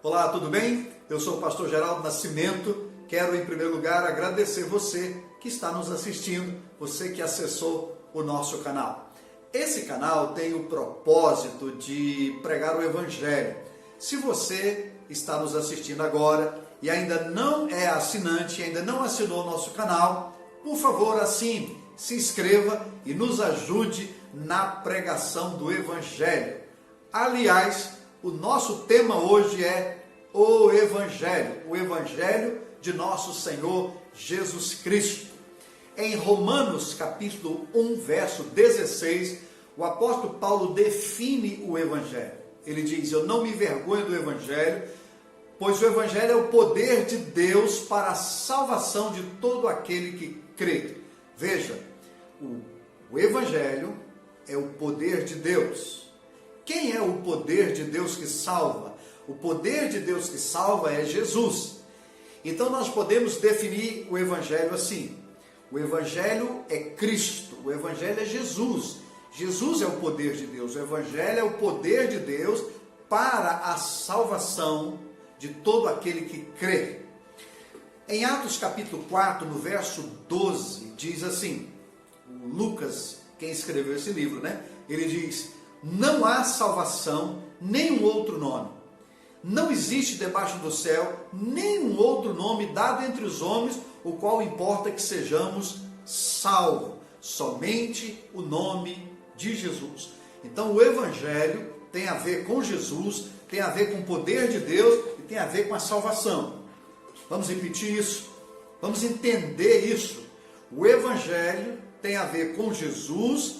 Olá, tudo bem? Eu sou o pastor Geraldo Nascimento. Quero, em primeiro lugar, agradecer você que está nos assistindo, você que acessou o nosso canal. Esse canal tem o propósito de pregar o Evangelho. Se você está nos assistindo agora e ainda não é assinante, ainda não assinou o nosso canal, por favor, assine, se inscreva e nos ajude na pregação do Evangelho. Aliás, o nosso tema hoje é o Evangelho de nosso Senhor Jesus Cristo. Em Romanos capítulo 1, verso 16, o apóstolo Paulo define o Evangelho. Ele diz: eu não me envergonho do Evangelho, pois o Evangelho é o poder de Deus para a salvação de todo aquele que crê. Veja, o Evangelho é o poder de Deus. Quem é o poder de Deus que salva? O poder de Deus que salva é Jesus. Então nós podemos definir o Evangelho assim: o Evangelho é Cristo, o Evangelho é Jesus. Jesus é o poder de Deus, o Evangelho é o poder de Deus para a salvação de todo aquele que crê. Em Atos capítulo 4, no verso 12, diz assim, o Lucas, quem escreveu esse livro, ele diz: não há salvação, nenhum outro nome. Não existe debaixo do céu nenhum outro nome dado entre os homens, o qual importa que sejamos salvos. Somente o nome de Jesus. Então o Evangelho tem a ver com Jesus, tem a ver com o poder de Deus e tem a ver com a salvação. Vamos repetir isso, vamos entender isso. O Evangelho tem a ver com Jesus,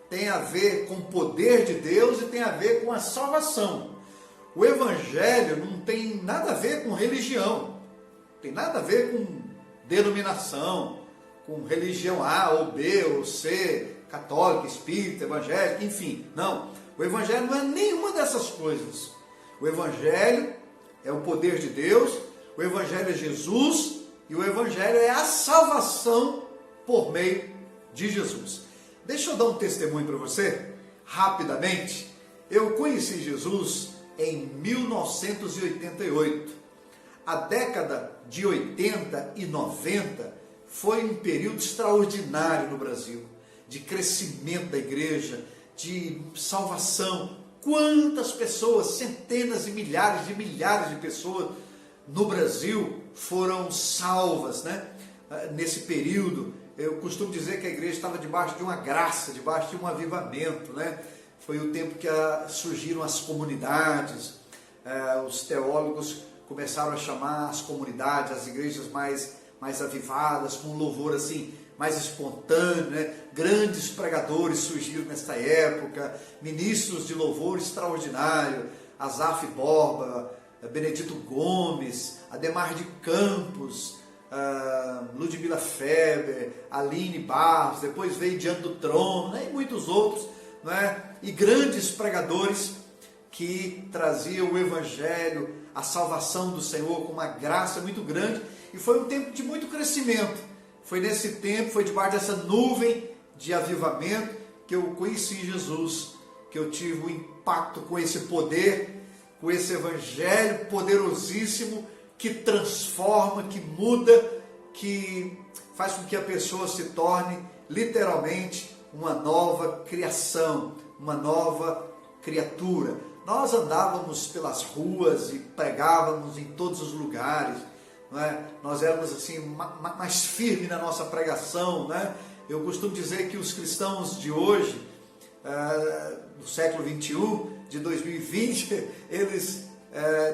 tem a ver com o poder de Deus e tem a ver com a salvação. O Evangelho não tem nada a ver com religião, tem nada a ver com denominação, com religião A ou B ou C, católica, espírita, evangélica, enfim. Não, o Evangelho não é nenhuma dessas coisas. O Evangelho é o poder de Deus, o Evangelho é Jesus e o Evangelho é a salvação por meio de Jesus. Deixa eu dar um testemunho para você, rapidamente. Eu conheci Jesus em 1988. A década de 80 e 90 foi um período extraordinário no Brasil, de crescimento da igreja, de salvação. Quantas pessoas, centenas e milhares de pessoas no Brasil foram salvas, nesse período. Eu costumo dizer que a igreja estava debaixo de uma graça, debaixo de um avivamento, Foi o tempo que surgiram as comunidades, os teólogos começaram a chamar as comunidades, as igrejas mais avivadas, com um louvor assim, mais espontâneo, Grandes pregadores surgiram nesta época, ministros de louvor extraordinário, Asaf Borba, Benedito Gomes, Ademar de Campos, Ludmila Feber, Aline Barros, depois veio Diante do Trono, e muitos outros, e grandes pregadores que traziam o Evangelho, a salvação do Senhor com uma graça muito grande, e foi um tempo de muito crescimento. Foi nesse tempo, foi debaixo dessa nuvem de avivamento que eu conheci Jesus, que eu tive um impacto com esse poder, com esse Evangelho poderosíssimo, que transforma, que muda, que faz com que a pessoa se torne literalmente uma nova criação, uma nova criatura. Nós andávamos pelas ruas e pregávamos em todos os lugares, Nós éramos assim mais firmes na nossa pregação, Eu costumo dizer que os cristãos de hoje, do século 21, de 2020, eles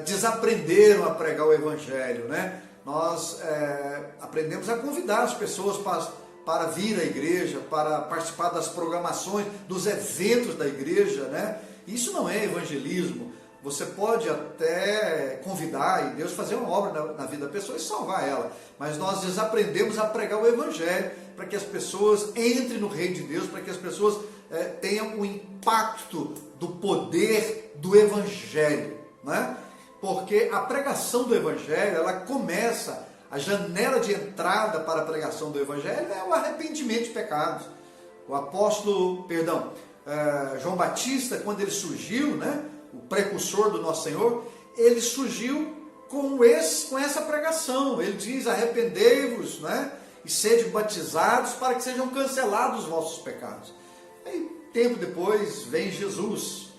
desaprenderam a pregar o Evangelho, Nós aprendemos a convidar as pessoas para vir à igreja, para participar das programações, dos eventos da igreja, Isso não é evangelismo. Você pode até convidar e Deus fazer uma obra na vida da pessoa e salvar ela, mas nós desaprendemos a pregar o Evangelho para que as pessoas entrem no reino de Deus, para que as pessoas tenham o impacto do poder do Evangelho, Porque a pregação do Evangelho, ela começa, a janela de entrada para a pregação do Evangelho é o arrependimento de pecados. O apóstolo, João Batista, quando ele surgiu, o precursor do nosso Senhor, ele surgiu com essa pregação. Ele diz: arrependei-vos, né? E sede batizados para que sejam cancelados os vossos pecados. Aí, tempo depois, vem Jesus,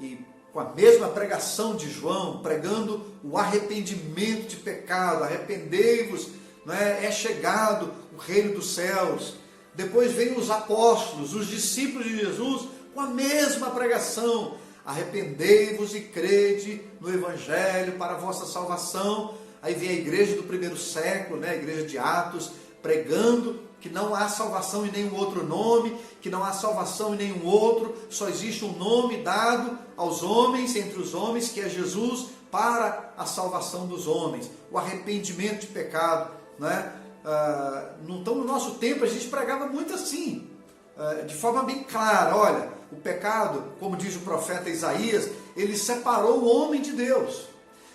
e com a mesma pregação de João, pregando o arrependimento de pecado, arrependei-vos, né? É chegado o reino dos céus. Depois vem os apóstolos, os discípulos de Jesus, com a mesma pregação: arrependei-vos e crede no Evangelho para a vossa salvação. Aí vem a igreja do primeiro século, né? A igreja de Atos, pregando que não há salvação em nenhum outro nome, que não há salvação em nenhum outro, só existe um nome dado aos homens, entre os homens, que é Jesus, para a salvação dos homens, o arrependimento de pecado, né? Então, no nosso tempo, a gente pregava muito assim, de forma bem clara: olha, o pecado, como diz o profeta Isaías, ele separou o homem de Deus,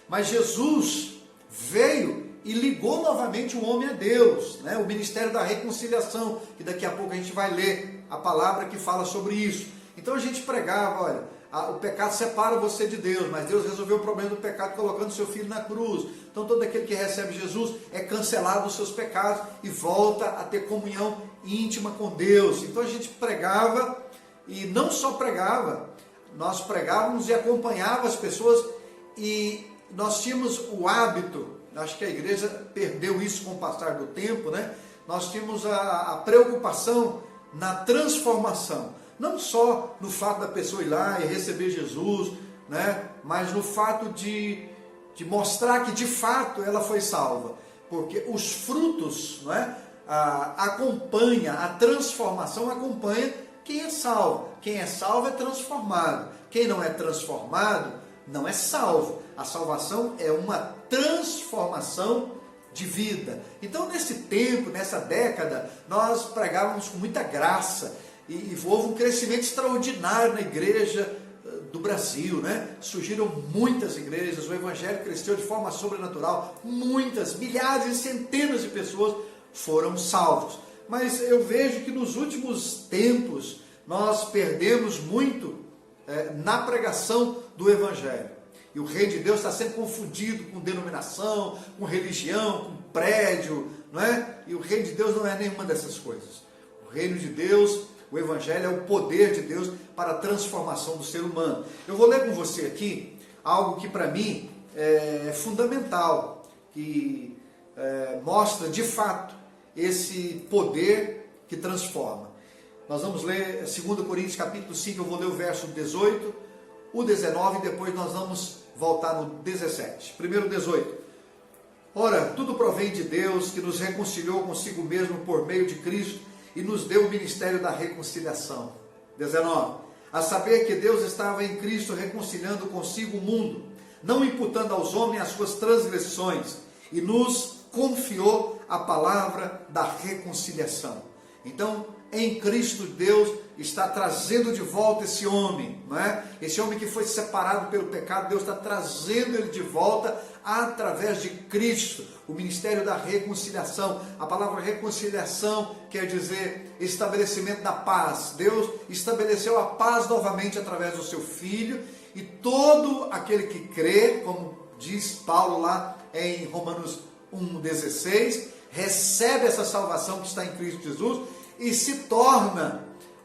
mas Jesus veio e ligou novamente o homem a Deus, né? O ministério da reconciliação, que daqui a pouco a gente vai ler a palavra que fala sobre isso. Então a gente pregava: olha, o pecado separa você de Deus, mas Deus resolveu o problema do pecado colocando seu filho na cruz. Então todo aquele que recebe Jesus é cancelado dos seus pecados e volta a ter comunhão íntima com Deus. Então a gente pregava, e não só pregava, nós pregávamos e acompanhávamos as pessoas, e nós tínhamos o hábito, acho que a igreja perdeu isso com o passar do tempo, né? Nós tínhamos a preocupação na transformação, não só no fato da pessoa ir lá e receber Jesus, né? Mas no fato de mostrar que de fato ela foi salva, porque os frutos, não é? Acompanha, a transformação acompanha quem é salvo. Quem é salvo é transformado. Quem não é transformado não é salvo. A salvação é uma transformação de vida. Então, nesse tempo, nessa década, nós pregávamos com muita graça, e houve um crescimento extraordinário na igreja do Brasil, né? Surgiram muitas igrejas, o evangelho cresceu de forma sobrenatural, muitas, milhares e centenas de pessoas foram salvos. Mas eu vejo que nos últimos tempos nós perdemos muito na pregação do evangelho. E o reino de Deus está sendo confundido com denominação, com religião, com prédio, não é? E o reino de Deus não é nenhuma dessas coisas. O reino de Deus, o evangelho, é o poder de Deus para a transformação do ser humano. Eu vou ler com você aqui algo que para mim é fundamental, que mostra de fato esse poder que transforma. Nós vamos ler 2 Coríntios capítulo 5, eu vou ler o verso 18, o 19, e depois nós vamos voltar no 17. Primeiro 18. Ora, tudo provém de Deus, que nos reconciliou consigo mesmo por meio de Cristo e nos deu o ministério da reconciliação. 19. A saber que Deus estava em Cristo reconciliando consigo o mundo, não imputando aos homens as suas transgressões, e nos confiou a palavra da reconciliação. Então, em Cristo, Deus está trazendo de volta esse homem, não é? Esse homem que foi separado pelo pecado, Deus está trazendo ele de volta através de Cristo, o ministério da reconciliação. A palavra reconciliação quer dizer estabelecimento da paz. Deus estabeleceu a paz novamente através do seu Filho, e todo aquele que crê, como diz Paulo lá em Romanos 1,16, recebe essa salvação que está em Cristo Jesus e se torna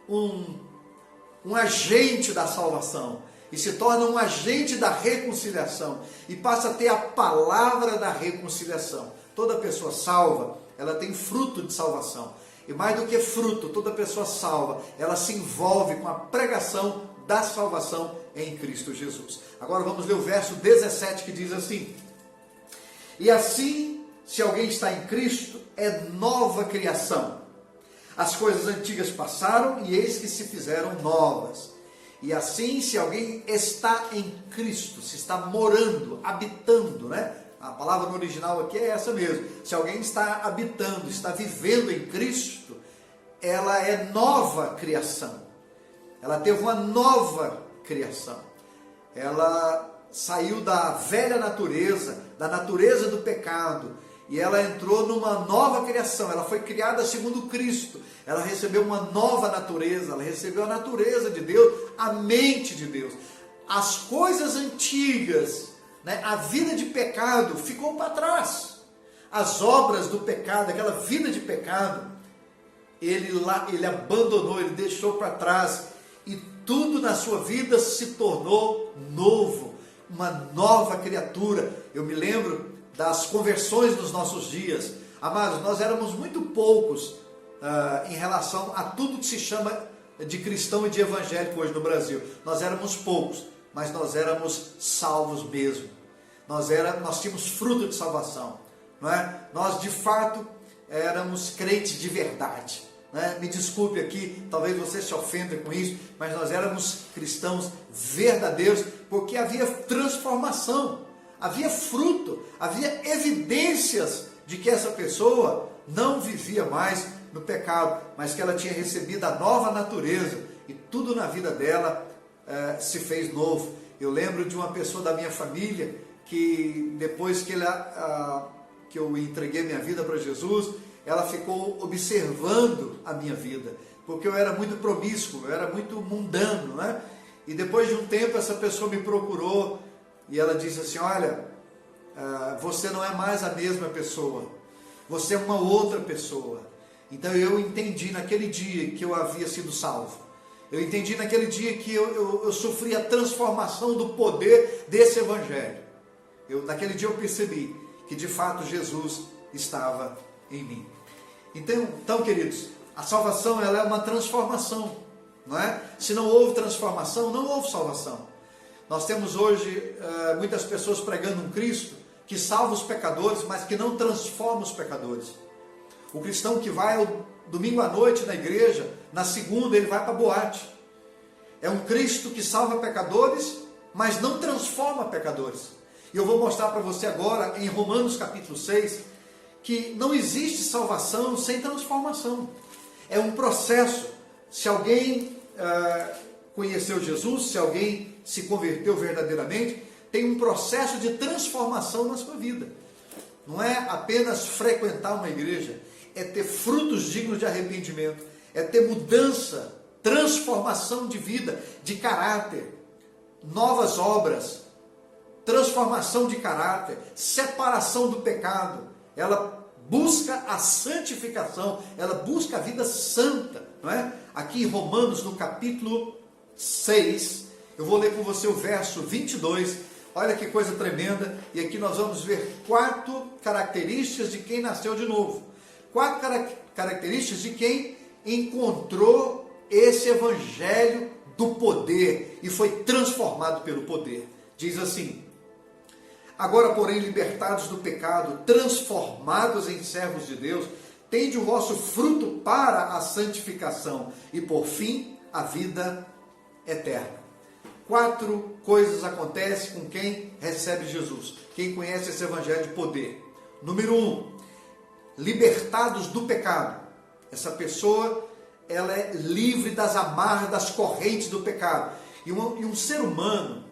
um agente da salvação, e se torna um agente da reconciliação, e passa a ter a palavra da reconciliação. Toda pessoa salva, ela tem fruto de salvação, e mais do que fruto, toda pessoa salva, ela se envolve com a pregação da salvação em Cristo Jesus. Agora vamos ler o verso 17, que diz assim: e assim, se alguém está em Cristo, é nova criação. As coisas antigas passaram e eis que se fizeram novas. E assim, se alguém está em Cristo, se está morando, habitando, né? A palavra no original aqui é essa mesmo. Se alguém está habitando, está vivendo em Cristo, ela é nova criação. Ela teve uma nova criação. Ela saiu da velha natureza, da natureza do pecado, e ela entrou numa nova criação. Ela foi criada segundo Cristo. Ela recebeu uma nova natureza. Ela recebeu a natureza de Deus, a mente de Deus. As coisas antigas né? A vida de pecado ficou para trás. As obras do pecado, aquela vida de pecado, ele abandonou, ele deixou para trás, e tudo na sua vida se tornou novo, uma nova criatura. Eu me lembro das conversões nos nossos dias. Amados, nós éramos muito poucos em relação a tudo que se chama de cristão e de evangélico hoje no Brasil. Nós éramos poucos, mas nós éramos salvos mesmo. Nós tínhamos fruto de salvação, não é? Nós de fato éramos crentes de verdade, né? Me desculpe aqui, talvez você se ofenda com isso, mas nós éramos cristãos verdadeiros, porque havia transformação, havia fruto, havia evidências de que essa pessoa não vivia mais no pecado, mas que ela tinha recebido a nova natureza, e tudo na vida dela se fez novo. Eu lembro de uma pessoa da minha família, que depois que eu entreguei minha vida para Jesus, ela ficou observando a minha vida, porque eu era muito promíscuo, eu era muito mundano, né? E depois de um tempo essa pessoa me procurou, e ela disse assim: olha, você não é mais a mesma pessoa, você é uma outra pessoa. Então eu entendi naquele dia que eu havia sido salvo. Eu entendi naquele dia que eu sofri a transformação do poder desse evangelho. Naquele dia eu percebi que de fato Jesus estava em mim. Então, queridos, a salvação, ela é uma transformação, não é? Se não houve transformação, não houve salvação. Nós temos hoje muitas pessoas pregando um Cristo que salva os pecadores, mas que não transforma os pecadores. O cristão que vai ao domingo à noite na igreja, na segunda ele vai para a boate. É um Cristo que salva pecadores, mas não transforma pecadores. E eu vou mostrar para você agora, em Romanos capítulo 6, que não existe salvação sem transformação. É um processo. Se alguém conheceu Jesus, se alguém se converteu verdadeiramente, tem um processo de transformação na sua vida. Não é apenas frequentar uma igreja, é ter frutos dignos de arrependimento, é ter mudança, transformação de vida, de caráter, novas obras, transformação de caráter, separação do pecado. Ela busca a santificação, ela busca a vida santa, não é? Aqui em Romanos, no capítulo 6, eu vou ler com você o verso 22, olha que coisa tremenda, e aqui nós vamos ver 4 características de quem nasceu de novo, 4 características de quem encontrou esse evangelho do poder e foi transformado pelo poder. Diz assim: agora, porém, libertados do pecado, transformados em servos de Deus, tende o vosso fruto para a santificação e, por fim, a vida eterna. 4 coisas acontecem com quem recebe Jesus, quem conhece esse evangelho de poder. Número 1, libertados do pecado. Essa pessoa, ela é livre das amarras, das correntes do pecado. E um ser humano,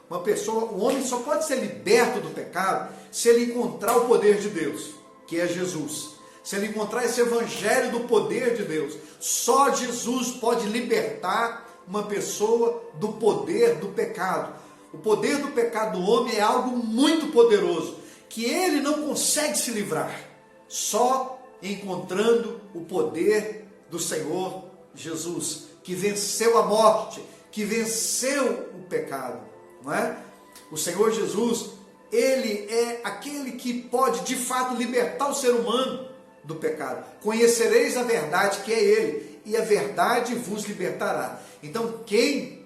uma pessoa, o homem só pode ser liberto do pecado se ele encontrar o poder de Deus, que é Jesus. Se ele encontrar esse evangelho do poder de Deus. Só Jesus pode libertar uma pessoa do poder do pecado. O poder do pecado do homem é algo muito poderoso, que ele não consegue se livrar, só encontrando o poder do Senhor Jesus, que venceu a morte, que venceu o pecado. Não é? O Senhor Jesus, ele é aquele que pode de fato libertar o ser humano do pecado. Conhecereis a verdade, que é ele, e a verdade vos libertará. Então quem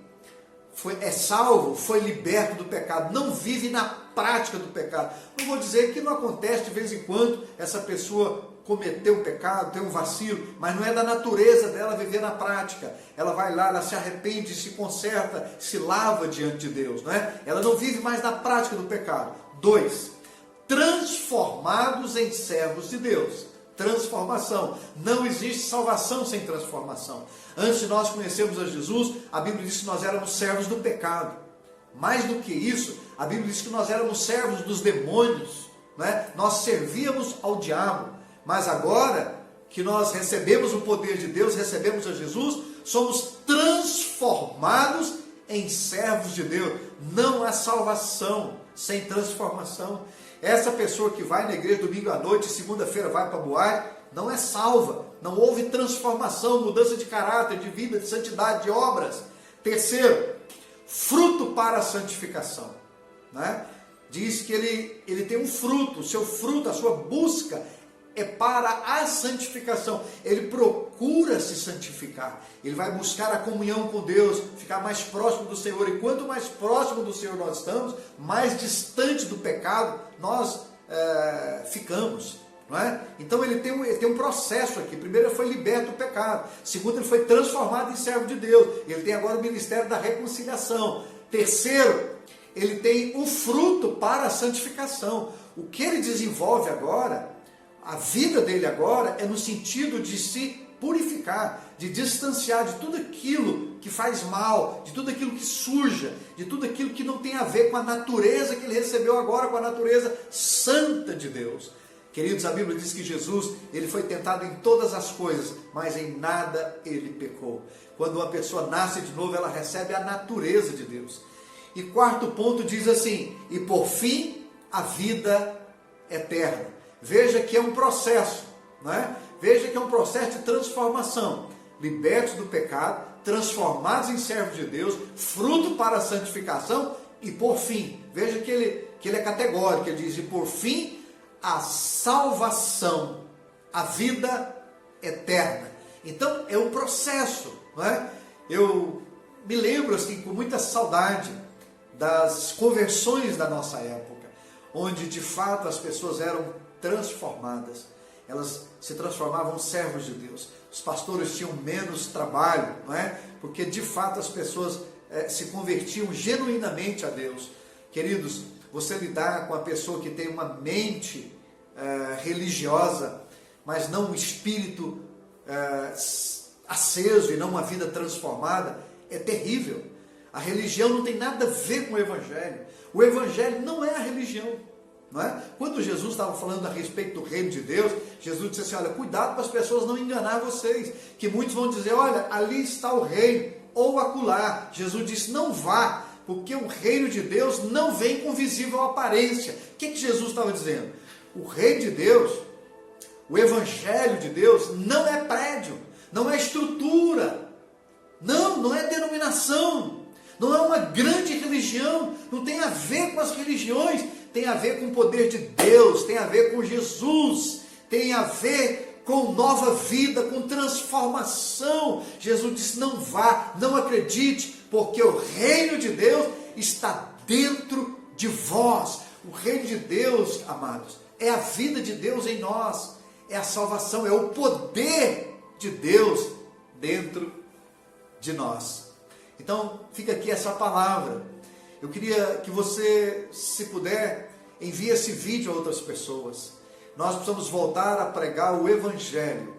é salvo, foi liberto do pecado, não vive na prática do pecado. Não vou dizer que não acontece de vez em quando essa pessoa cometeu um pecado, tem um vacilo, mas não é da natureza dela viver na prática. Ela vai lá, ela se arrepende, se conserta, se lava diante de Deus, não é? Ela não vive mais na prática do pecado. 2, transformados em servos de Deus. Transformação. Não existe salvação sem transformação. Antes de nós conhecermos a Jesus, a Bíblia diz que nós éramos servos do pecado. Mais do que isso, a Bíblia diz que nós éramos servos dos demônios, não é? Nós servíamos ao diabo. Mas agora que nós recebemos o poder de Deus, recebemos a Jesus, somos transformados em servos de Deus. Não há salvação sem transformação. Essa pessoa que vai na igreja domingo à noite, segunda-feira vai para a boate, não é salva. Não houve transformação, mudança de caráter, de vida, de santidade, de obras. Terceiro, fruto para a santificação, né? Diz que ele tem um fruto, o seu fruto, a sua busca é para a santificação. Ele procura se santificar, ele vai buscar a comunhão com Deus, ficar mais próximo do Senhor. E quanto mais próximo do Senhor nós estamos, mais distante do pecado nós ficamos, não é? Então ele tem um processo aqui. Primeiro, ele foi liberto do pecado. Segundo, ele foi transformado em servo de Deus. Ele tem agora o ministério da reconciliação. Terceiro, ele tem um fruto para a santificação. O que ele desenvolve agora, a vida dele agora, é no sentido de se purificar, de distanciar de tudo aquilo que faz mal, de tudo aquilo que suja, de tudo aquilo que não tem a ver com a natureza que ele recebeu agora, com a natureza santa de Deus. Queridos, a Bíblia diz que Jesus, ele foi tentado em todas as coisas, mas em nada ele pecou. Quando uma pessoa nasce de novo, ela recebe a natureza de Deus. E quarto ponto diz assim: e por fim, a vida eterna. Veja que é um processo, não é? Veja que é um processo de transformação. Libertos do pecado, transformados em servos de Deus, fruto para a santificação e por fim. Veja que ele é categórico, ele diz: e por fim, a salvação, a vida eterna. Então é um processo, não é? Eu me lembro assim com muita saudade das conversões da nossa época, onde de fato as pessoas eram transformadas, elas se transformavam servos de Deus. Os pastores tinham menos trabalho, não é? Porque de fato as pessoas se convertiam genuinamente a Deus. Queridos, você lidar com a pessoa que tem uma mente religiosa, mas não um espírito aceso e não uma vida transformada, é terrível. A religião não tem nada a ver com o Evangelho. O Evangelho não é a religião, não é? Quando Jesus estava falando a respeito do reino de Deus, Jesus disse assim: olha, cuidado para as pessoas não enganar vocês, que muitos vão dizer: olha, ali está o reino, ou acolá. Jesus disse: não vá, porque o reino de Deus não vem com visível aparência. O que Jesus estava dizendo? O reino de Deus, o Evangelho de Deus, não é prédio, não é estrutura, não é denominação, não é uma grande religião, não tem a ver com as religiões, tem a ver com o poder de Deus, tem a ver com Jesus, tem a ver com nova vida, com transformação. Jesus disse: não vá, não acredite, porque o reino de Deus está dentro de vós. O reino de Deus, amados, é a vida de Deus em nós, é a salvação, é o poder de Deus dentro de nós. Então, fica aqui essa palavra. Eu queria que você, se puder, envie esse vídeo a outras pessoas. Nós precisamos voltar a pregar o Evangelho,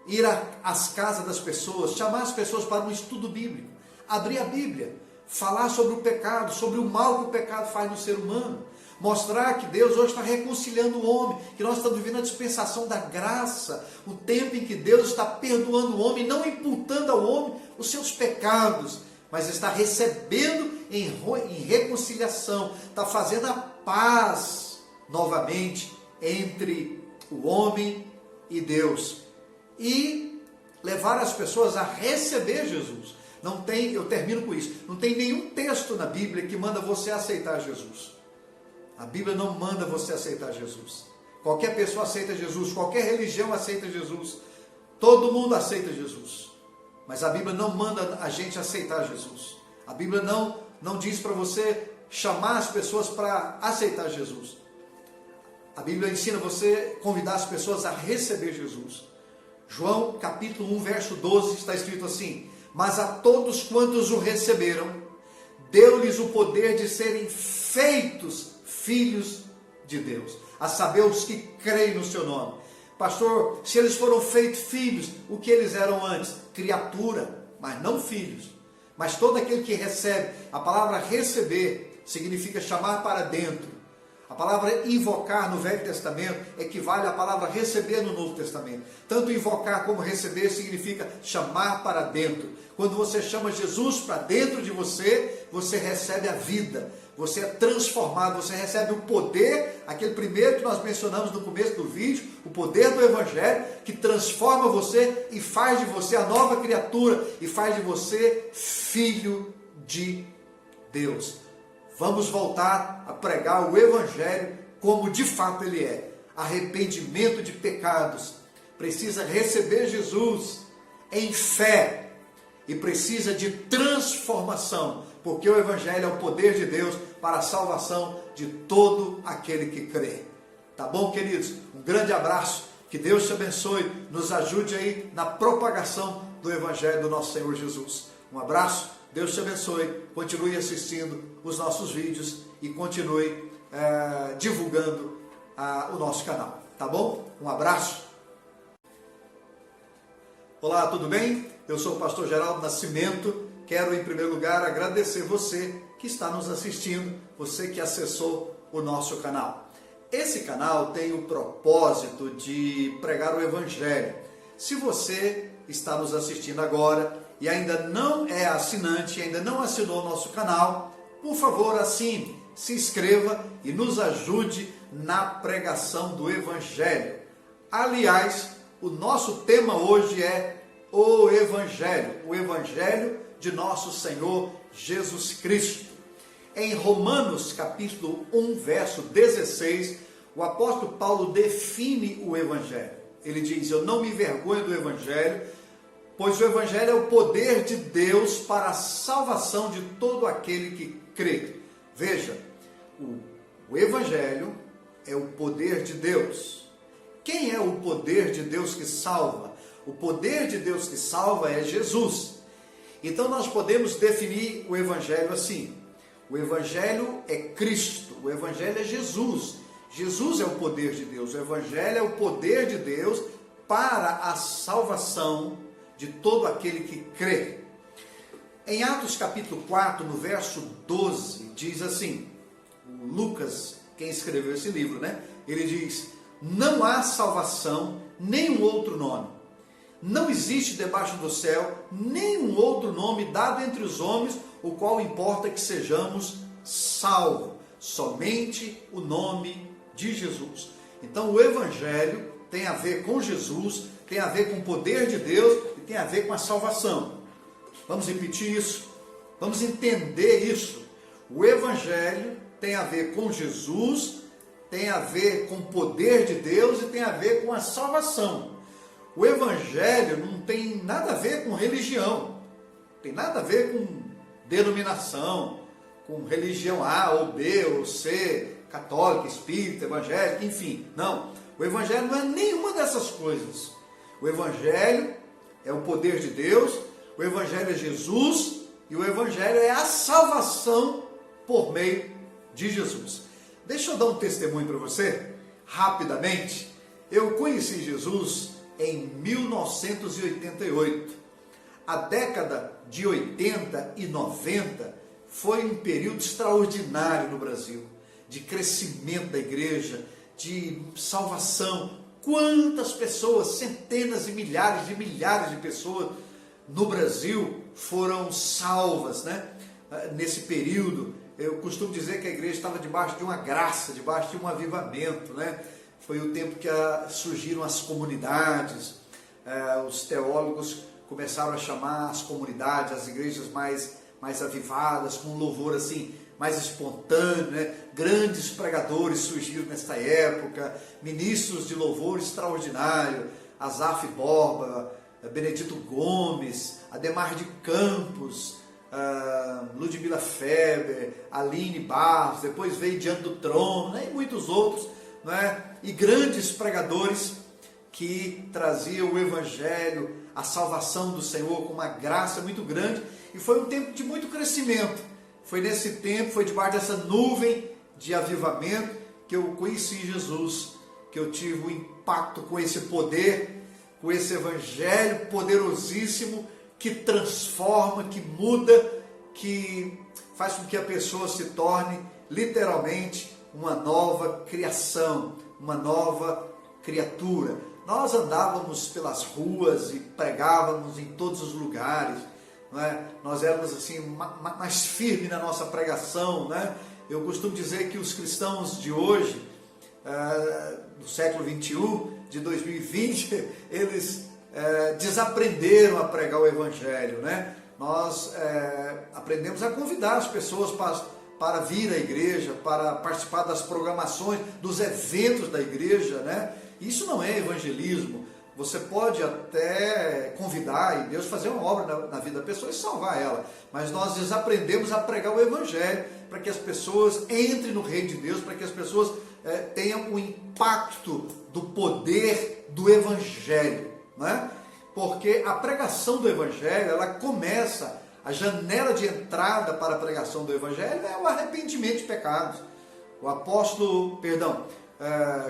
ir às casas das pessoas, chamar as pessoas para um estudo bíblico, abrir a Bíblia, falar sobre o pecado, sobre o mal que o pecado faz no ser humano, mostrar que Deus hoje está reconciliando o homem, que nós estamos vivendo a dispensação da graça, o tempo em que Deus está perdoando o homem, não imputando ao homem os seus pecados, mas está recebendo em reconciliação, está fazendo a paz novamente entre o homem e Deus, e levar as pessoas a receber Jesus. Não tem, eu termino com isso, não tem nenhum texto na Bíblia que manda você aceitar Jesus. A Bíblia não manda você aceitar Jesus. Qualquer pessoa aceita Jesus, qualquer religião aceita Jesus, todo mundo aceita Jesus. Mas a Bíblia não manda a gente aceitar Jesus. A Bíblia não diz para você chamar as pessoas para aceitar Jesus. A Bíblia ensina você a convidar as pessoas a receber Jesus. João capítulo 1, verso 12, está escrito assim: mas a todos quantos o receberam, deu-lhes o poder de serem feitos filhos de Deus, a saber, os que creem no seu nome. Pastor, se eles foram feitos filhos, o que eles eram antes? Criatura, mas não filhos. Mas todo aquele que recebe, a palavra receber significa chamar para dentro. A palavra invocar no Velho Testamento equivale à palavra receber no Novo Testamento. Tanto invocar como receber significa chamar para dentro. Quando você chama Jesus para dentro de você, você recebe a vida. Você é transformado, você recebe o poder, aquele primeiro que nós mencionamos no começo do vídeo, o poder do Evangelho, que transforma você e faz de você a nova criatura, e faz de você filho de Deus. Vamos voltar a pregar o Evangelho como de fato ele é. Arrependimento de pecados. Precisa receber Jesus em fé e precisa de transformação, porque o Evangelho é o poder de Deus para a salvação de todo aquele que crê. Tá bom, queridos? Um grande abraço, que Deus te abençoe, nos ajude aí na propagação do Evangelho do nosso Senhor Jesus. Um abraço, Deus te abençoe, continue assistindo os nossos vídeos e continue divulgando o nosso canal, tá bom? Um abraço. Olá, tudo bem? Eu sou o pastor Geraldo Nascimento. Quero, em primeiro lugar, agradecer você que está nos assistindo, você que acessou o nosso canal. Esse canal tem o propósito de pregar o Evangelho. Se você está nos assistindo agora e ainda não é assinante, ainda não assinou o nosso canal, por favor, assine, se inscreva e nos ajude na pregação do Evangelho. Aliás, o nosso tema hoje é o Evangelho de nosso Senhor Jesus Cristo. Em Romanos capítulo 1, verso 16, o apóstolo Paulo define o Evangelho. Ele diz: eu não me envergonho do Evangelho, pois o Evangelho é o poder de Deus para a salvação de todo aquele que crê. Veja, o Evangelho é o poder de Deus. Quem é o poder de Deus que salva? O poder de Deus que salva é Jesus. Então nós podemos definir o Evangelho assim: o Evangelho é Cristo, o Evangelho é Jesus. Jesus é o poder de Deus, o Evangelho é o poder de Deus para a salvação de todo aquele que crê. Em Atos capítulo 4, no verso 12, diz assim, o Lucas, quem escreveu esse livro, ele diz: não há salvação, nenhum outro nome. Não existe debaixo do céu nenhum outro nome dado entre os homens, o qual importa que sejamos salvos. Somente o nome de Jesus. Então o Evangelho tem a ver com Jesus, tem a ver com o poder de Deus e tem a ver com a salvação. Vamos repetir isso, vamos entender isso. O Evangelho tem a ver com Jesus, tem a ver com o poder de Deus e tem a ver com a salvação. O Evangelho não tem nada a ver com religião, tem nada a ver com denominação, com religião A ou B ou C, católica, espírita, evangélica, enfim. Não, o Evangelho não é nenhuma dessas coisas. O Evangelho é o poder de Deus, o Evangelho é Jesus e o Evangelho é a salvação por meio de Jesus. Deixa eu dar um testemunho para você, rapidamente. Eu conheci Jesus em 1988. A década de 80 e 90 foi um período extraordinário no Brasil, de crescimento da igreja, de salvação. Quantas pessoas, centenas e milhares de pessoas no Brasil foram salvas, nesse período. Eu costumo dizer que a igreja estava debaixo de uma graça, debaixo de um avivamento, Foi o tempo que surgiram as comunidades, os teólogos começaram a chamar as comunidades, as igrejas mais avivadas, com um louvor assim, mais espontâneo, Grandes pregadores surgiram nesta época, ministros de louvor extraordinário, Asaf Borba, Benedito Gomes, Ademar de Campos, Ludmila Feber, Aline Barros, depois veio Diante do Trono, e muitos outros, e grandes pregadores que traziam o Evangelho, a salvação do Senhor com uma graça muito grande, e foi um tempo de muito crescimento. Foi nesse tempo, foi debaixo dessa nuvem de avivamento que eu conheci Jesus, que eu tive um impacto com esse poder, com esse Evangelho poderosíssimo, que transforma, que muda, que faz com que a pessoa se torne literalmente uma nova criação, uma nova criatura. Nós andávamos pelas ruas e pregávamos em todos os lugares, não é? Nós éramos assim mais firmes na nossa pregação, né? Eu costumo dizer que os cristãos de hoje, do século 21, de 2020, eles desaprenderam a pregar o Evangelho, né? Nós aprendemos a convidar as pessoas para vir à igreja, para participar das programações, dos eventos da igreja, né? Isso não é evangelismo. Você pode até convidar e Deus fazer uma obra na vida da pessoa e salvar ela, mas nós desaprendemos a pregar o Evangelho para que as pessoas entrem no reino de Deus, para que as pessoas tenham o impacto do poder do Evangelho, né? Porque a pregação do Evangelho, ela começa, a janela de entrada para a pregação do Evangelho é o arrependimento de pecados. O apóstolo,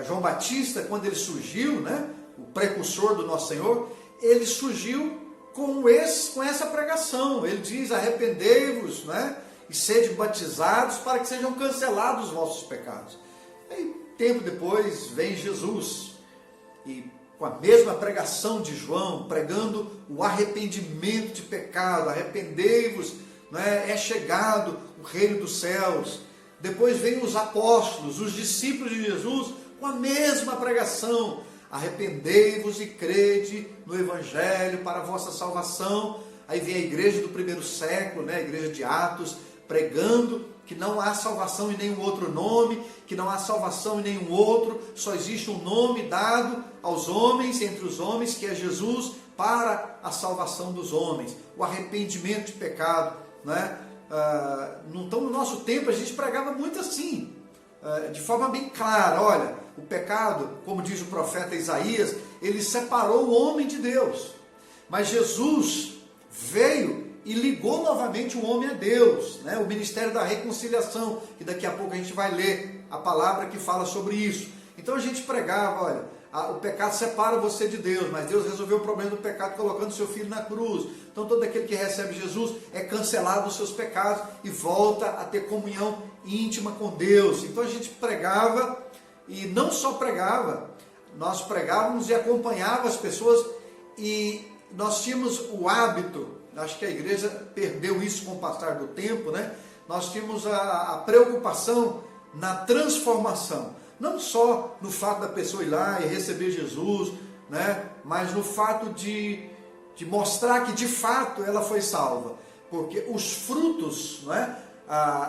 João Batista, quando ele surgiu, né, o precursor do nosso Senhor, ele surgiu com essa pregação. Ele diz: arrependei-vos, né, e sede batizados para que sejam cancelados os vossos pecados. E tempo depois vem Jesus, e com a mesma pregação de João, pregando o arrependimento de pecado, arrependei-vos, né, é chegado o reino dos céus. Depois vem os apóstolos, os discípulos de Jesus, com a mesma pregação: arrependei-vos e crede no Evangelho para a vossa salvação. Aí vem a igreja do primeiro século, né, a igreja de Atos, pregando que não há salvação em nenhum outro nome, que não há salvação em nenhum outro, só existe um nome dado aos homens, entre os homens, que é Jesus, para a salvação dos homens, o arrependimento de pecado, né? Então, no nosso tempo, a gente pregava muito assim, de forma bem clara: olha, o pecado, como diz o profeta Isaías, ele separou o homem de Deus, mas Jesus veio e ligou novamente o homem a Deus, né? O ministério da reconciliação, que daqui a pouco a gente vai ler a palavra que fala sobre isso. Então a gente pregava: olha, o pecado separa você de Deus, mas Deus resolveu o problema do pecado colocando seu Filho na cruz. Então todo aquele que recebe Jesus é cancelado dos seus pecados e volta a ter comunhão íntima com Deus. Então a gente pregava, e não só pregava, nós pregávamos e acompanhávamos as pessoas, e nós tínhamos o hábito, acho que a igreja perdeu isso com o passar do tempo, né? Nós tínhamos a preocupação na transformação, não só no fato da pessoa ir lá e receber Jesus, né? Mas no fato de mostrar que de fato ela foi salva, porque os frutos, né,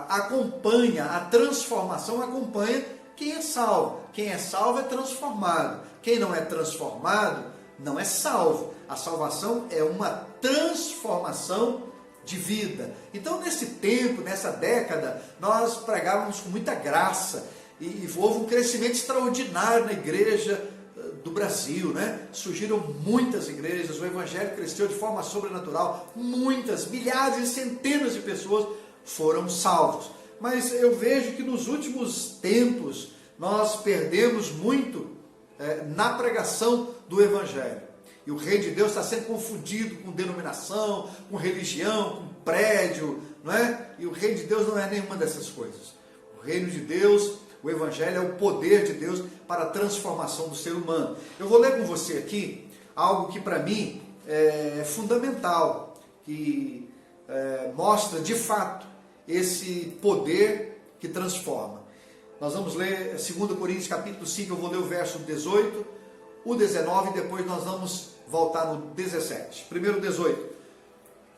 acompanha, a transformação acompanha quem é salvo. Quem é salvo é transformado. Quem não é transformado não é salvo. A salvação é uma transformação de vida. Então, nesse tempo, nessa década, nós pregávamos com muita graça, e houve um crescimento extraordinário na igreja do Brasil, né? Surgiram muitas igrejas, o Evangelho cresceu de forma sobrenatural, muitas, milhares e centenas de pessoas foram salvos. Mas eu vejo que nos últimos tempos nós perdemos muito na pregação do Evangelho. E o reino de Deus está sendo confundido com denominação, com religião, com prédio, não é? E o reino de Deus não é nenhuma dessas coisas. O reino de Deus, o Evangelho, é o poder de Deus para a transformação do ser humano. Eu vou ler com você aqui algo que para mim é fundamental, que mostra de fato esse poder que transforma. Nós vamos ler 2 Coríntios capítulo 5, eu vou ler o verso 18, o 19 e depois nós vamos voltar no 17. Primeiro 18.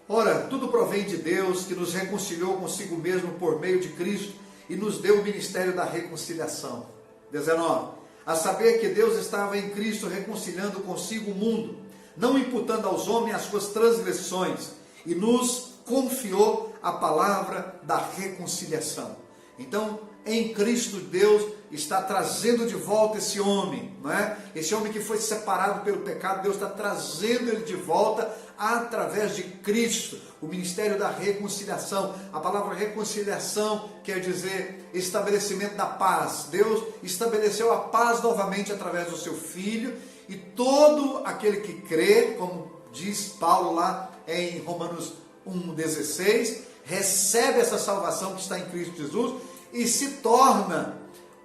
Ora, tudo provém de Deus, que nos reconciliou consigo mesmo por meio de Cristo e nos deu o ministério da reconciliação. 19. A saber que Deus estava em Cristo reconciliando consigo o mundo, não imputando aos homens as suas transgressões, e nos confiou a palavra da reconciliação. Então, em Cristo, Deus está trazendo de volta esse homem, não é? Esse homem que foi separado pelo pecado, Deus está trazendo ele de volta através de Cristo, o ministério da reconciliação. A palavra reconciliação quer dizer estabelecimento da paz. Deus estabeleceu a paz novamente através do seu Filho, e todo aquele que crê, como diz Paulo lá em Romanos 1,16, recebe essa salvação que está em Cristo Jesus e se torna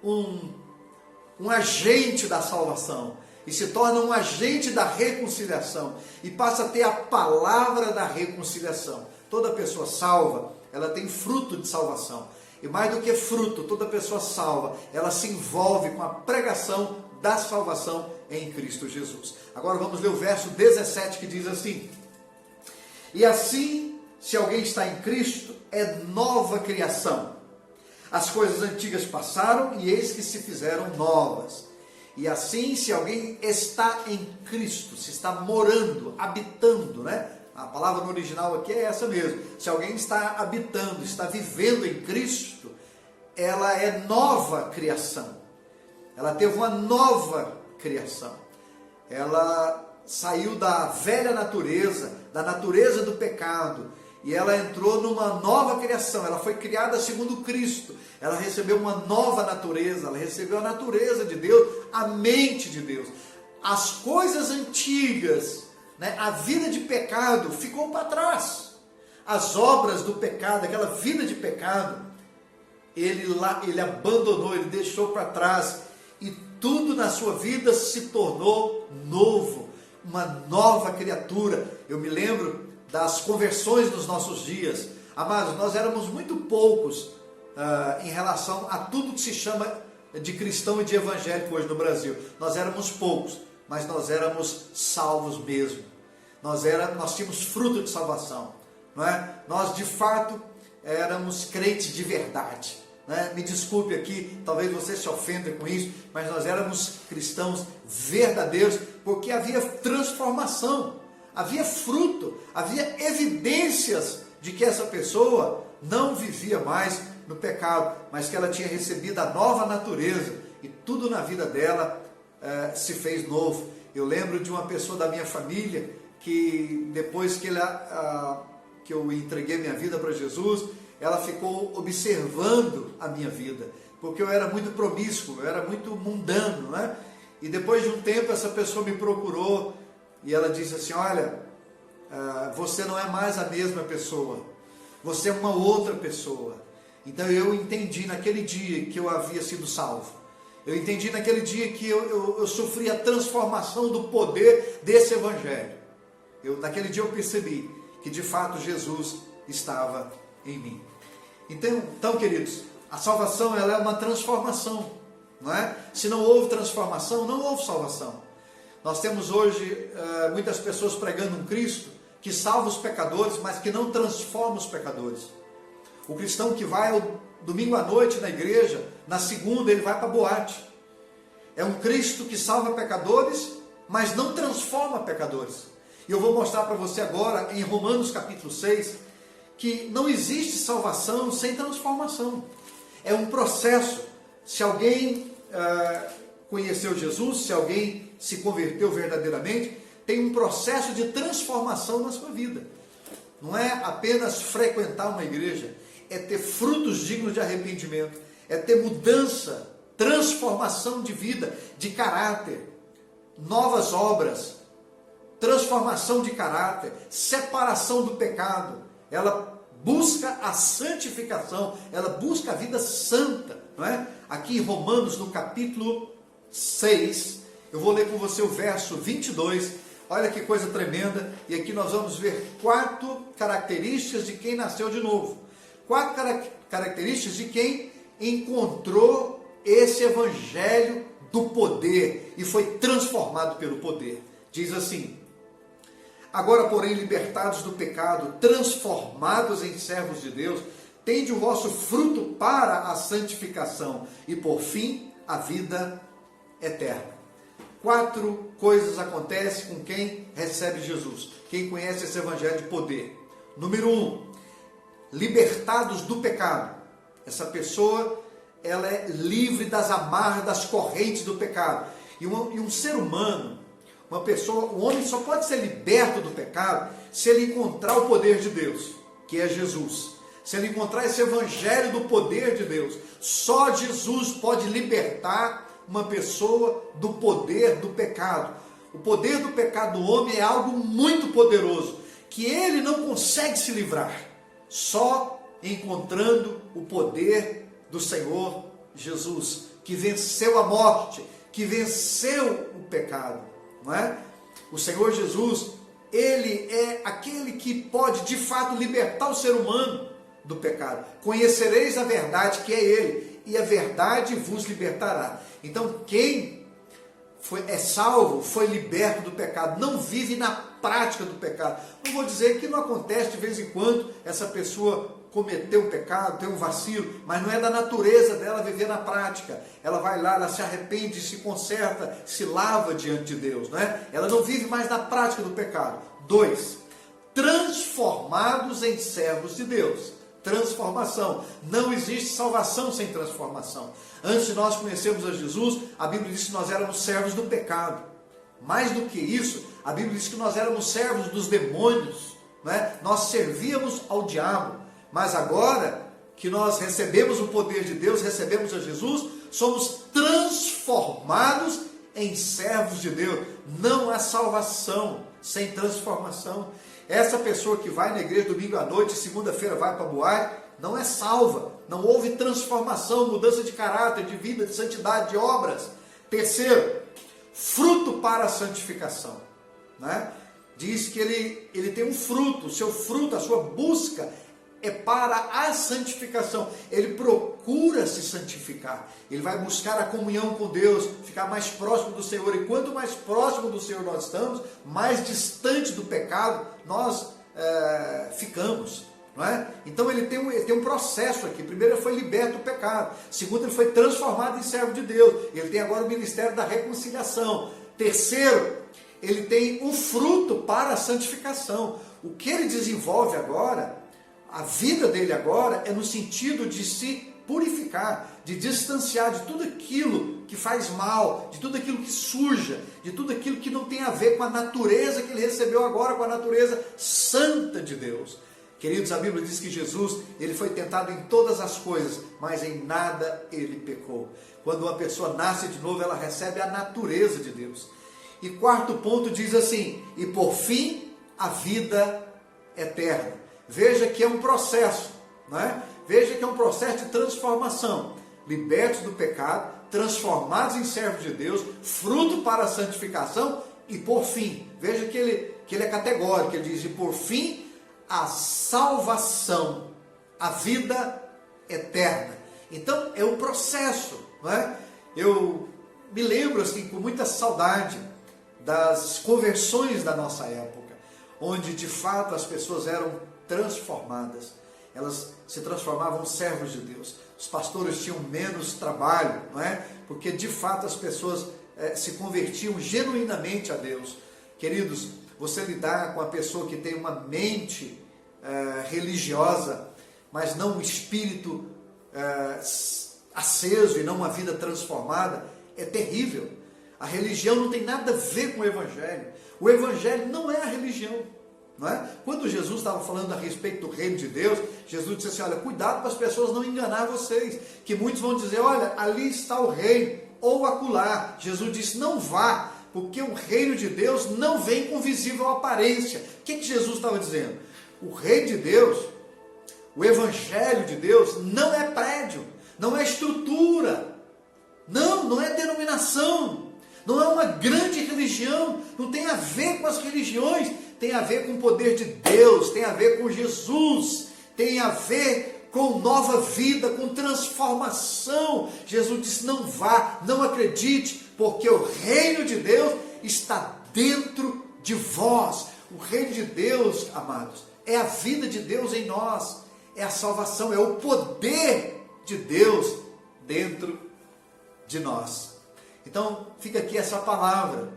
um agente da salvação e se torna um agente da reconciliação e passa a ter a palavra da reconciliação. Toda pessoa salva, ela tem fruto de salvação. E mais do que fruto, toda pessoa salva, ela se envolve com a pregação da salvação em Cristo Jesus. Agora vamos ler o verso 17 que diz assim: e assim, se alguém está em Cristo, é nova criação. As coisas antigas passaram e eis que se fizeram novas. E assim, se alguém está em Cristo, se está morando, habitando, né? A palavra no original aqui é essa mesmo. Se alguém está habitando, está vivendo em Cristo, ela é nova criação. Ela teve uma nova criação. Ela saiu da velha natureza, da natureza do pecado, e ela entrou numa nova criação. Ela foi criada segundo Cristo. Ela recebeu uma nova natureza, ela recebeu a natureza de Deus, a mente de Deus. As coisas antigas, né, a vida de pecado ficou para trás. As obras do pecado, aquela vida de pecado, ele abandonou, ele deixou para trás. E tudo na sua vida se tornou novo, uma nova criatura. Eu me lembro das conversões dos nossos dias. Amados, nós éramos muito poucos em relação a tudo que se chama de cristão e de evangélico hoje no Brasil. Nós éramos poucos, mas nós éramos salvos mesmo. Nós tínhamos fruto de salvação, não é? Nós de fato éramos crentes de verdade, né? Me desculpe aqui, talvez você se ofenda com isso, mas nós éramos cristãos verdadeiros, porque havia transformação, havia fruto, havia evidências de que essa pessoa não vivia mais no pecado, mas que ela tinha recebido a nova natureza e tudo na vida dela se fez novo. Eu lembro de uma pessoa da minha família que depois que eu entreguei minha vida para Jesus, ela ficou observando a minha vida, porque eu era muito promíscuo, eu era muito mundano, né? E depois de um tempo essa pessoa me procurou e ela disse assim: olha, você não é mais a mesma pessoa, você é uma outra pessoa. Então eu entendi naquele dia que eu havia sido salvo. Eu entendi naquele dia que eu sofri a transformação do poder desse evangelho. Naquele dia eu percebi que de fato Jesus estava em mim. Então queridos, a salvação ela é uma transformação, não é? Se não houve transformação, não houve salvação. Nós temos hoje muitas pessoas pregando um Cristo que salva os pecadores, mas que não transforma os pecadores. O cristão que vai ao domingo à noite na igreja, na segunda ele vai para a boate. É um Cristo que salva pecadores, mas não transforma pecadores. E eu vou mostrar para você agora, em Romanos capítulo 6, que não existe salvação sem transformação. É um processo. Se alguém conheceu Jesus, se alguém se converteu verdadeiramente, tem um processo de transformação na sua vida. Não é apenas frequentar uma igreja, é ter frutos dignos de arrependimento, é ter mudança, transformação de vida, de caráter, novas obras, transformação de caráter, separação do pecado. Ela busca a santificação, ela busca a vida santa, não é? Aqui em Romanos, no capítulo 6, eu vou ler com você o verso 22, olha que coisa tremenda, e aqui nós vamos ver 4 características de quem nasceu de novo. 4 características de quem encontrou esse evangelho do poder e foi transformado pelo poder. Diz assim: agora, porém, libertados do pecado, transformados em servos de Deus, tende o vosso fruto para a santificação e, por fim, a vida eterna. 4 coisas acontecem com quem recebe Jesus, quem conhece esse evangelho de poder. Número 1, libertados do pecado. Essa pessoa, ela é livre das amarras, das correntes do pecado. E um ser humano, uma pessoa, o homem só pode ser liberto do pecado se ele encontrar o poder de Deus, que é Jesus. Se ele encontrar esse evangelho do poder de Deus. Só Jesus pode libertar uma pessoa do poder do pecado. O poder do pecado do homem é algo muito poderoso, que ele não consegue se livrar, só encontrando o poder do Senhor Jesus, que venceu a morte, que venceu o pecado, não é? O Senhor Jesus, Ele é aquele que pode de fato libertar o ser humano do pecado. Conhecereis a verdade, que é Ele, e a verdade vos libertará. Então quem é salvo, foi liberto do pecado, não vive na prática do pecado. Não vou dizer que não acontece de vez em quando essa pessoa cometeu um pecado, tem um vacilo, mas não é da natureza dela viver na prática. Ela vai lá, ela se arrepende, se conserta, se lava diante de Deus, não é? Ela não vive mais na prática do pecado. 2, transformados em servos de Deus. Transformação. Não existe salvação sem transformação. Antes de nós conhecermos a Jesus, a Bíblia diz que nós éramos servos do pecado. Mais do que isso, a Bíblia diz que nós éramos servos dos demônios, né? Nós servíamos ao diabo. Mas agora que nós recebemos o poder de Deus, recebemos a Jesus, somos transformados em servos de Deus. Não há salvação sem transformação. Essa pessoa que vai na igreja domingo à noite, segunda-feira vai para a boate, não é salva. Não houve transformação, mudança de caráter, de vida, de santidade, de obras. Terceiro, fruto para a santificação, né? Diz que ele tem um fruto, o seu fruto, a sua busca é para a santificação. Ele procura se santificar. Ele vai buscar a comunhão com Deus, ficar mais próximo do Senhor. E quanto mais próximo do Senhor nós estamos, mais distante do pecado nós ficamos, não é? Então ele tem um processo aqui. Primeiro, ele foi liberto do pecado. Segundo, ele foi transformado em servo de Deus. Ele tem agora o ministério da reconciliação. Terceiro, ele tem um fruto para a santificação. O que ele desenvolve agora, a vida dele agora, é no sentido de se purificar, de distanciar de tudo aquilo que faz mal, de tudo aquilo que suja, de tudo aquilo que não tem a ver com a natureza que ele recebeu agora, com a natureza santa de Deus. Queridos, a Bíblia diz que Jesus, ele foi tentado em todas as coisas, mas em nada ele pecou. Quando uma pessoa nasce de novo, ela recebe a natureza de Deus. E quarto ponto diz assim: e por fim, a vida eterna. Veja que é um processo, não é? Veja que é um processo de transformação. Libertos do pecado, transformados em servos de Deus, fruto para a santificação e por fim. Veja que ele é categórico, ele diz: e por fim, a salvação, a vida eterna. Então é um processo, não é? Eu me lembro assim com muita saudade das conversões da nossa época, onde de fato as pessoas eram transformadas, elas se transformavam em servos de Deus. Os pastores tinham menos trabalho, não é? Porque de fato as pessoas se convertiam genuinamente a Deus. Queridos, você lidar com a pessoa que tem uma mente religiosa, mas não um espírito aceso e não uma vida transformada, é terrível. A religião não tem nada a ver com o Evangelho. O Evangelho não é a religião. Não é? Quando Jesus estava falando a respeito do reino de Deus, Jesus disse assim: olha, cuidado para as pessoas não enganar vocês, que muitos vão dizer: olha, ali está o reino, ou acolá. Jesus disse: não vá, porque o reino de Deus não vem com visível aparência. O que Jesus estava dizendo? O reino de Deus, o Evangelho de Deus, não é prédio, não é estrutura, não é denominação, não é uma grande religião, não tem a ver com as religiões, tem a ver com o poder de Deus, tem a ver com Jesus, tem a ver com nova vida, com transformação. Jesus disse: não vá, não acredite, porque o reino de Deus está dentro de vós. O reino de Deus, amados, é a vida de Deus em nós, é a salvação, é o poder de Deus dentro de nós. Então, fica aqui essa palavra.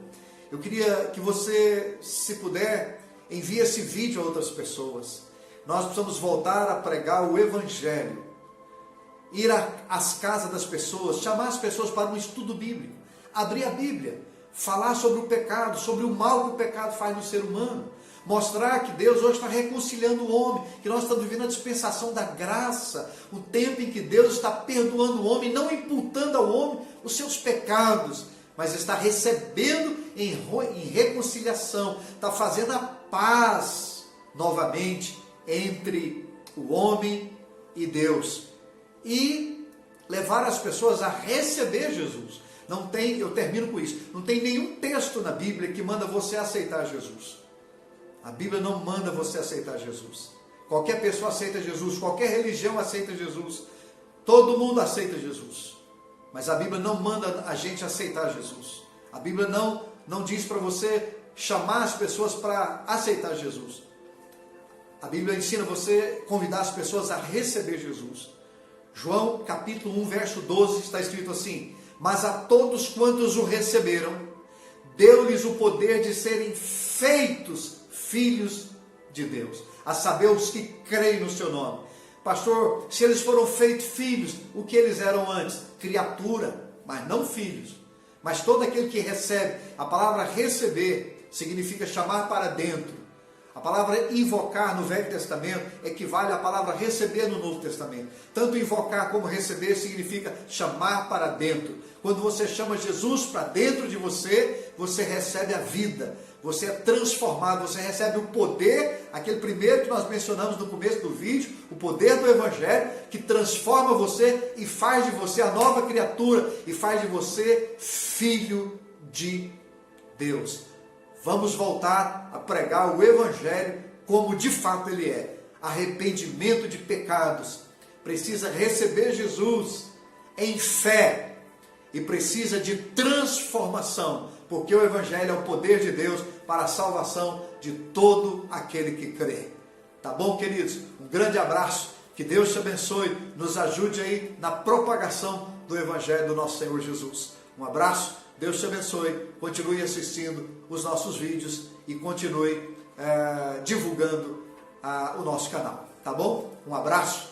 Eu queria que você, se puder, envie esse vídeo a outras pessoas. Nós precisamos voltar a pregar o Evangelho, ir às casas das pessoas, chamar as pessoas para um estudo bíblico, abrir a Bíblia, falar sobre o pecado, sobre o mal que o pecado faz no ser humano, mostrar que Deus hoje está reconciliando o homem, que nós estamos vivendo a dispensação da graça, o tempo em que Deus está perdoando o homem, não imputando ao homem os seus pecados, mas está recebendo em reconciliação, está fazendo a paz novamente entre o homem e Deus. E levar as pessoas a receber Jesus. Não tem, eu termino com isso, não tem nenhum texto na Bíblia que manda você aceitar Jesus. A Bíblia não manda você aceitar Jesus. Qualquer pessoa aceita Jesus, qualquer religião aceita Jesus, todo mundo aceita Jesus. Mas a Bíblia não manda a gente aceitar Jesus. A Bíblia não diz para você chamar as pessoas para aceitar Jesus. A Bíblia ensina você a convidar as pessoas a receber Jesus. João capítulo 1, verso 12, está escrito assim: mas a todos quantos o receberam, deu-lhes o poder de serem feitos filhos de Deus, a saber, os que creem no seu nome. Pastor, se eles foram feitos filhos, o que eles eram antes? Criatura, mas não filhos. Mas todo aquele que recebe, a palavra receber significa chamar para dentro. A palavra invocar no Velho Testamento equivale à palavra receber no Novo Testamento. Tanto invocar como receber significa chamar para dentro. Quando você chama Jesus para dentro de você, você recebe a vida. Você é transformado, você recebe o poder, aquele primeiro que nós mencionamos no começo do vídeo, o poder do Evangelho, que transforma você e faz de você a nova criatura, e faz de você filho de Deus. Vamos voltar a pregar o Evangelho como de fato ele é. Arrependimento de pecados. Precisa receber Jesus em fé. E precisa de transformação. Porque o Evangelho é o poder de Deus para a salvação de todo aquele que crê. Tá bom, queridos? Um grande abraço. Que Deus te abençoe. Nos ajude aí na propagação do Evangelho do nosso Senhor Jesus. Um abraço. Deus te abençoe, continue assistindo os nossos vídeos e continue divulgando o nosso canal, tá bom? Um abraço.